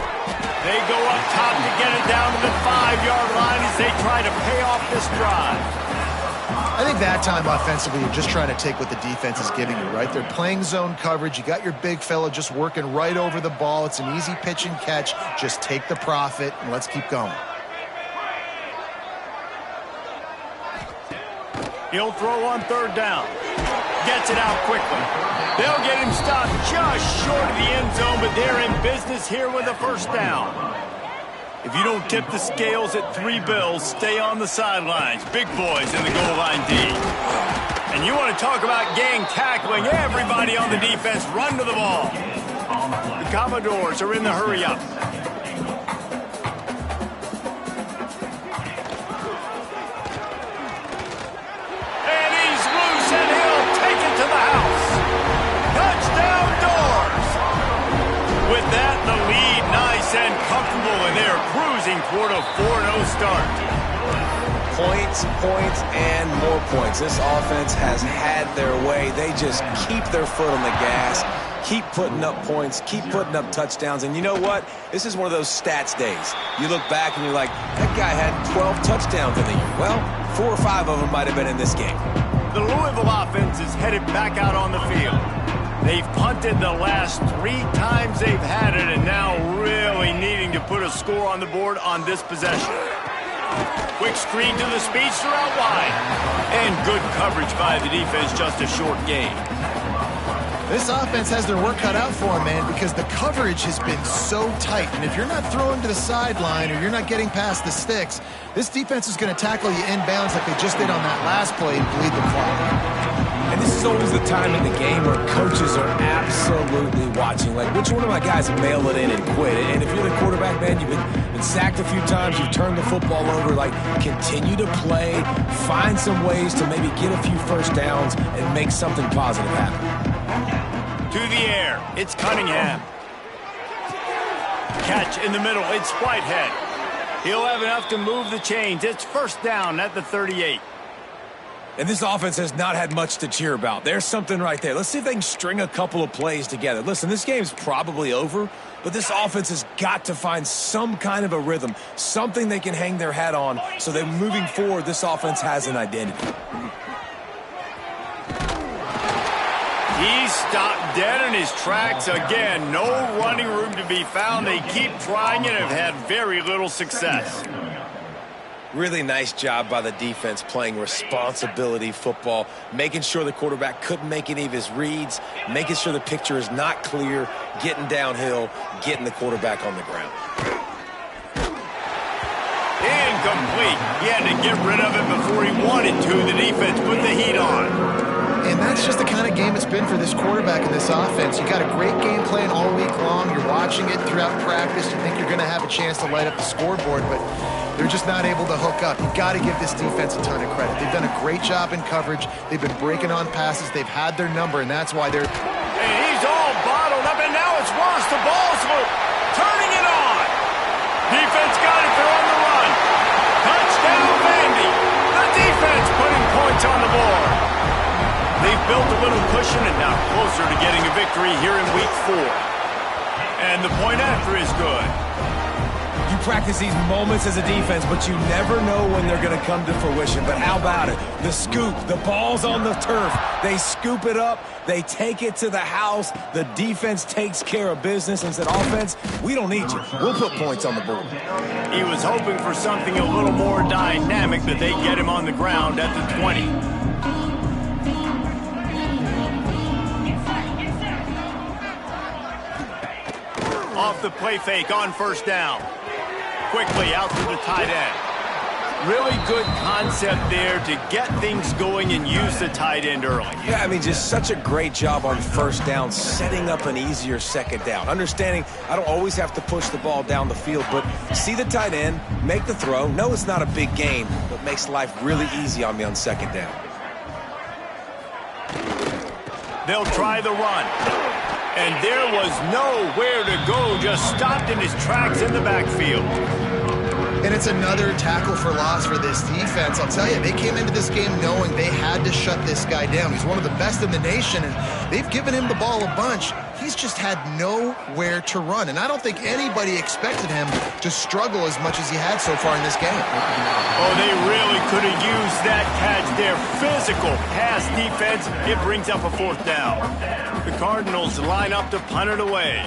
They go up top to get it down to the 5-yard line as they try to pay off this drive. I think that time offensively, you're just trying to take what the defense is giving you, right? They're playing zone coverage. You got your big fella just working right over the ball. It's an easy pitch and catch. Just take the profit, and let's keep going. He'll throw on third down. Gets it out quickly. They'll get him stopped just short of the end zone, but they're in business here with a first down. If you don't tip the scales at 3 bills, stay on the sidelines. Big boys in the goal line D. And you want to talk about gang tackling, everybody on the defense run to the ball. The Commodores are in the hurry-up. With that, the lead nice and comfortable, and they're cruising toward a 4-0 start. Points, points, and more points. This offense has had their way. They just keep their foot on the gas, keep putting up points, keep putting up touchdowns. And you know what? This is one of those stats days. You look back and you're like, that guy had 12 touchdowns in the year. Well, 4 or 5 of them might have been in this game. The Louisville offense is headed back out on the field. They've punted the last 3 times they've had it, and now really needing to put a score on the board on this possession. Quick screen to the speedster out wide. And good coverage by the defense, just a short gain. This offense has their work cut out for them, man, because the coverage has been so tight. And if you're not throwing to the sideline or you're not getting past the sticks, this defense is going to tackle you inbounds like they just did on that last play and bleed the clock. And this is always the time in the game where coaches are absolutely watching. Like, which one of my guys mail it in and quit? And if you're the quarterback, man, you've been sacked a few times, you've turned the football over. Like, continue to play, find some ways to maybe get a few first downs and make something positive happen. To the air, it's Cunningham. Catch in the middle, it's Whitehead. He'll have enough to move the chains. It's first down at the 38. And this offense has not had much to cheer about. There's something right there. Let's see if they can string a couple of plays together. Listen, this game's probably over, but this offense has got to find some kind of a rhythm, something they can hang their hat on so that moving forward, this offense has an identity. He's stopped dead in his tracks again. No running room to be found. They keep trying and have had very little success. Really nice job by the defense playing responsibility football, making sure the quarterback couldn't make any of his reads, making sure the picture is not clear, getting downhill, getting the quarterback on the ground. Incomplete. He had to get rid of it before he wanted to. The defense put the heat on. And that's just the kind of game it's been for this quarterback and this offense. You got a great game plan all week long. You're watching it throughout practice. You think you're going to have a chance to light up the scoreboard, but they're just not able to hook up. You've got to give this defense a ton of credit. They've done a great job in coverage. They've been breaking on passes. They've had their number, and that's why they're... And he's all by it's lost the ball's loop. Turning it on. Defense got it. They're on the run. Touchdown, Vandy. The defense putting points on the board. They've built a little cushion and now closer to getting a victory here in Week 4. And the point after is good. You practice these moments as a defense, but you never know when they're going to come to fruition. But how about it? The scoop, the ball's on the turf. They scoop it up. They take it to the house. The defense takes care of business and said, offense, we don't need you. We'll put points on the board. He was hoping for something a little more dynamic, that they get him on the ground at the 20. Off the play fake on first down. Quickly out to the tight end. Really good concept there to get things going and use the tight end early. Yeah, I mean, just such a great job on first down, setting up an easier second down. Understanding I don't always have to push the ball down the field, but see the tight end, make the throw. No, it's not a big gain, but makes life really easy on me on second down. They'll try the run. And there was nowhere to go, just stopped in his tracks in the backfield. And it's another tackle for loss for this defense. I'll tell you, they came into this game knowing they had to shut this guy down. He's one of the best in the nation, and they've given him the ball a bunch. He's just had nowhere to run, and I don't think anybody expected him to struggle as much as he had so far in this game. Oh, they really could have used that catch there. Physical pass defense. It brings up a fourth down. The Cardinals line up to punt it away.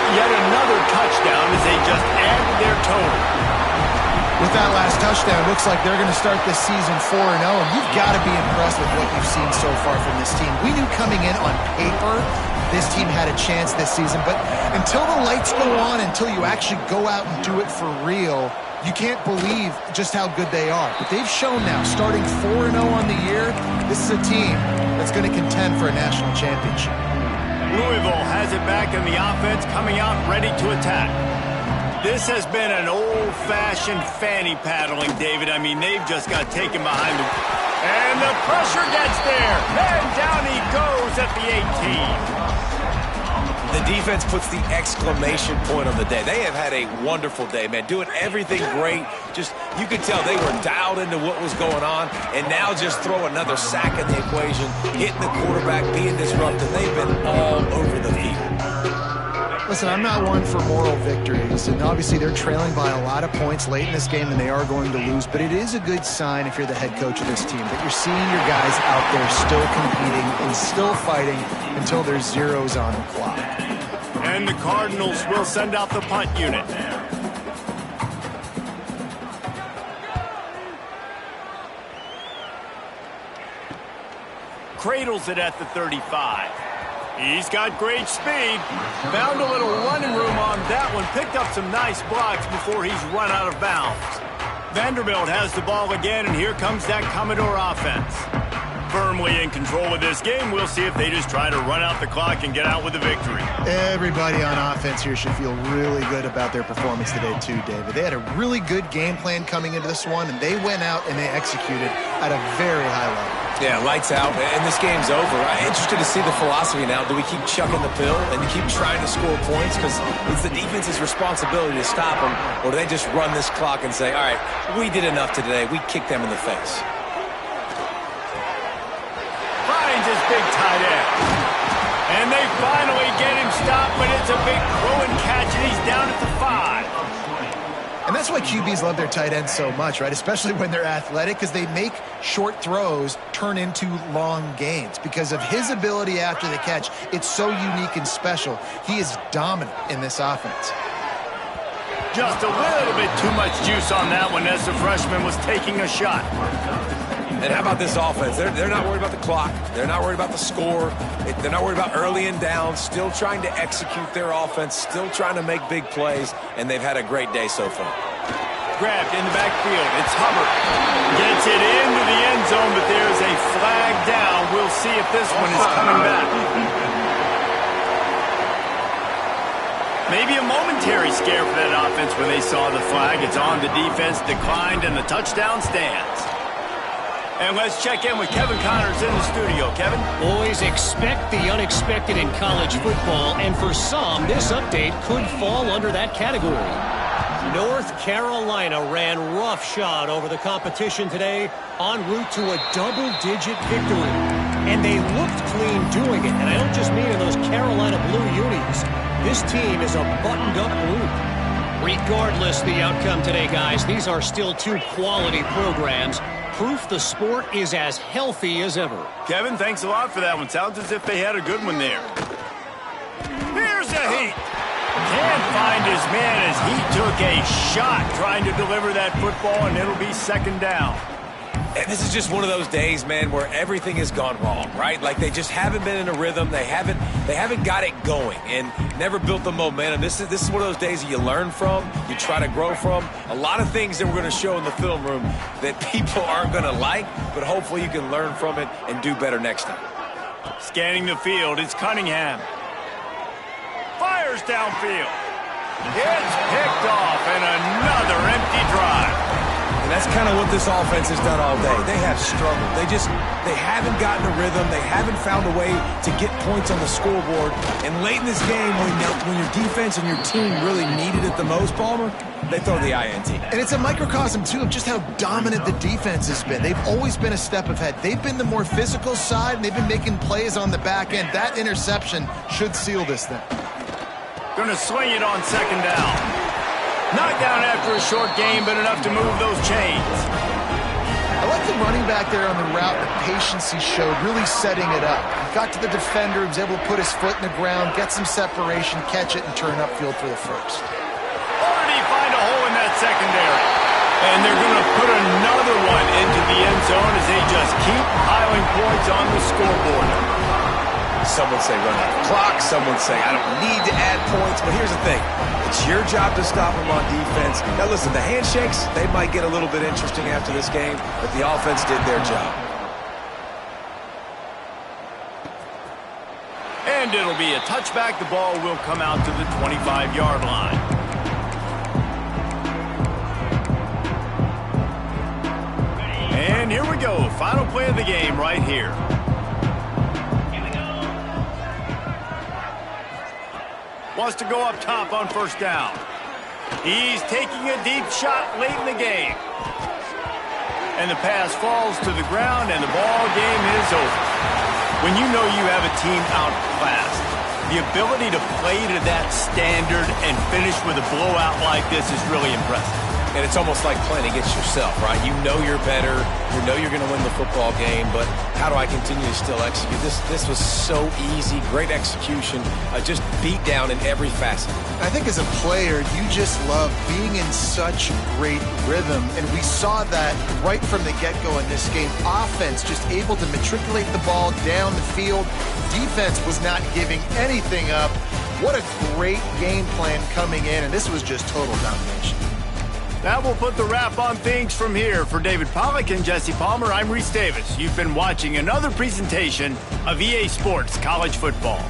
Yet another touchdown as they just added their total. With that last touchdown, looks like they're going to start this season 4-0, and you've got to be impressed with what you've seen so far from this team. We knew coming in on paper this team had a chance this season, but until the lights go on, until you actually go out and do it for real, you can't believe just how good they are. But they've shown now, starting 4-0 on the year, this is a team that's going to contend for a national championship. Louisville has it back in the offense, coming out ready to attack. This has been an old-fashioned fanny paddling, David. I mean, they've just got taken behind the... And the pressure gets there. And down he goes at the 18. The defense puts the exclamation point on the day. They have had a wonderful day, man. Doing everything great. Just, you could tell they were dialed into what was going on. And now just throw another sack in the equation. Hitting the quarterback, being disruptive. They've been all over the field. Listen, I'm not one for moral victories, and obviously they're trailing by a lot of points late in this game, and they are going to lose, but it is a good sign if you're the head coach of this team that you're seeing your guys out there still competing and still fighting until there's zeros on the clock. And the Cardinals will send out the punt unit. Cradles it at the 35. He's got great speed. Found a little running room on that one. Picked up some nice blocks before he's run out of bounds. Vanderbilt has the ball again, and here comes that Commodore offense. Firmly in control of this game. We'll see if they just try to run out the clock and get out with a victory. Everybody on offense here should feel really good about their performance today too, David. They had a really good game plan coming into this one, and they went out and they executed at a very high level. Yeah, lights out, and this game's over. I'm interested to see the philosophy now. Do we keep chucking the pill and keep trying to score points because it's the defense's responsibility to stop them, or do they just run this clock and say, all right, we did enough today. We kicked them in the face. Finds his big tight end. And they finally get him stopped, but it's a big throw and catch, and he's down at the 5. And that's why QBs love their tight ends so much, right? Especially when they're athletic, because they make short throws turn into long gains. Because of his ability after the catch, it's so unique and special. He is dominant in this offense. Just a little bit too much juice on that one as the freshman was taking a shot. And how about this offense? They're not worried about the clock. They're not worried about the score. They're not worried about early and down. Still trying to execute their offense. Still trying to make big plays. And they've had a great day so far. Grabbed in the backfield. It's Hubbard. Gets it into the end zone, but there's a flag down. We'll see if this one is coming back. Maybe a momentary scare for that offense when they saw the flag. It's on. The defense declined, and the touchdown stands. And let's check in with Kevin Connors in the studio. Kevin? Boys, expect the unexpected in college football, and for some, this update could fall under that category. North Carolina ran roughshod over the competition today, en route to a double-digit victory. And they looked clean doing it, and I don't just mean in those Carolina blue unis. This team is a buttoned-up group. Regardless the outcome today, guys, these are still two quality programs. Proof the sport is as healthy as ever. Kevin, thanks a lot for that one. Sounds as if they had a good one there. Here's a heat. Can't find his man as he took a shot trying to deliver that football, and it'll be second down. And this is just one of those days, man, where everything has gone wrong, right? Like they just haven't been in a rhythm. They haven't got it going and never built the momentum. This is one of those days that you learn from, you try to grow from. A lot of things that we're going to show in the film room that people aren't going to like, but hopefully you can learn from it and do better next time. Scanning the field, it's Cunningham. Fires downfield. It's picked off, and another empty drive. And that's kind of what this offense has done all day. They have struggled. They haven't gotten a rhythm. They haven't found a way to get points on the scoreboard. And late in this game, when your defense and your team really needed it the most, Palmer, they throw the INT. And it's a microcosm, too, of just how dominant the defense has been. They've always been a step ahead. They've been the more physical side, and they've been making plays on the back end. That interception should seal this thing. Going to swing it on second down. Knocked down after a short game, but enough to move those chains. I like the running back there on the route, the patience he showed, really setting it up. He got to the defender, he was able to put his foot in the ground, get some separation, catch it, and turn upfield for the first. Already find a hole in that secondary. And they're going to put another one into the end zone as they just keep piling points on the scoreboard. Some would say run out the clock. Some would say I don't need to add points. But here's the thing. It's your job to stop them on defense. Now, listen, the handshakes, they might get a little bit interesting after this game, but the offense did their job. And it'll be a touchback. The ball will come out to the 25-yard line. And here we go. Final play of the game right here. Wants to go up top on first down. He's taking a deep shot late in the game. And the pass falls to the ground, and the ball game is over. When you know you have a team outclassed, the ability to play to that standard and finish with a blowout like this is really impressive. And it's almost like playing against yourself, right? You know you're better. You know you're going to win the football game, but how do I continue to still execute? This was so easy, great execution, just beat down in every facet. I think as a player, you just love being in such great rhythm, and we saw that right from the get-go in this game. Offense just able to matriculate the ball down the field. Defense was not giving anything up. What a great game plan coming in, and this was just total domination. That will put the wrap on things from here. For David Pollack and Jesse Palmer, I'm Reese Davis. You've been watching another presentation of EA Sports College Football.